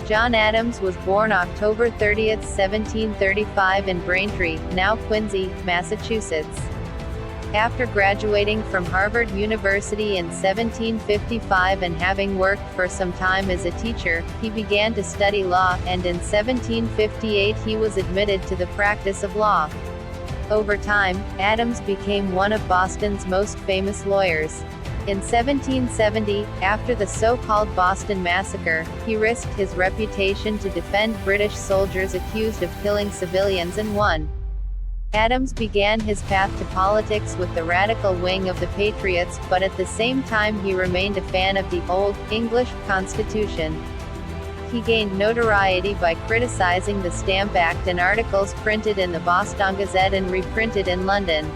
John Adams was born October 30, 1735 in Braintree, now Quincy, Massachusetts. After graduating from Harvard University in 1755 and having worked for some time as a teacher, he began to study law, and in 1758 he was admitted to the practice of law. Over time, Adams became one of Boston's most famous lawyers. In 1770, after the so-called Boston Massacre, he risked his reputation to defend British soldiers accused of killing civilians and won. Adams began his path to politics with the radical wing of the Patriots, but at the same time he remained a fan of the Old English Constitution. He gained notoriety by criticizing the Stamp Act in articles printed in the Boston Gazette and reprinted in London.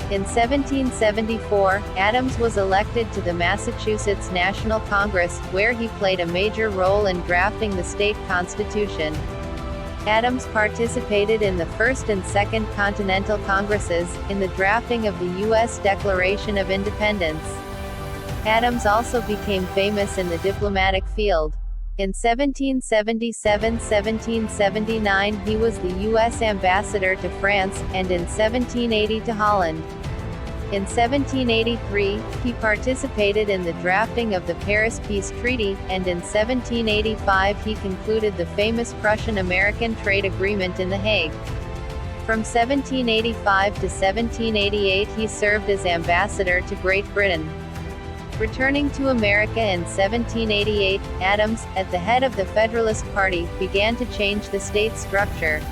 In 1774, Adams was elected to the Massachusetts National Congress, where he played a major role in drafting the state constitution. Adams participated in the First and Second Continental Congresses, in the drafting of the U.S. Declaration of Independence. Adams also became famous in the diplomatic field. In 1777–1779 he was the U.S. ambassador to France, and in 1780 to Holland. In 1783, he participated in the drafting of the Paris Peace Treaty, and in 1785 he concluded the famous Prussian-American trade agreement in The Hague. From 1785 to 1788 he served as ambassador to Great Britain. Returning to America in 1788, Adams, at the head of the Federalist Party, began to change the state's structure.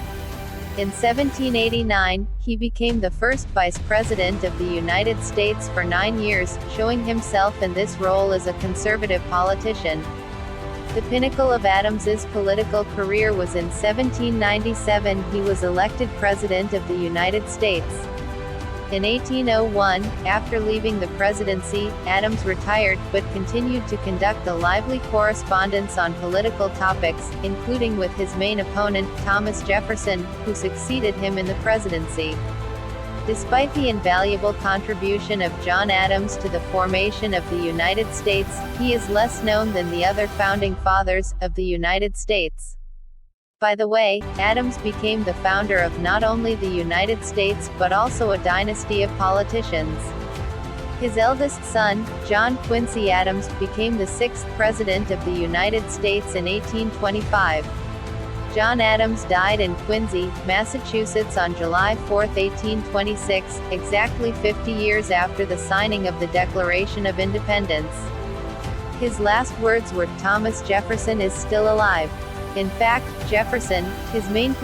In 1789, he became the first Vice President of the United States for 9 years, showing himself in this role as a conservative politician. The pinnacle of Adams's political career was in 1797. He was elected President of the United States. In 1801, after leaving the presidency, Adams retired, but continued to conduct a lively correspondence on political topics, including with his main opponent, Thomas Jefferson, who succeeded him in the presidency. Despite the invaluable contribution of John Adams to the formation of the United States, he is less known than the other founding fathers of the United States. By the way, Adams became the founder of not only the United States, but also a dynasty of politicians. His eldest son, John Quincy Adams, became the 6th President of the United States in 1825. John Adams died in Quincy, Massachusetts on July 4, 1826, exactly 50 years after the signing of the Declaration of Independence. His last words were, "Thomas Jefferson is still alive." In fact, Jefferson, his main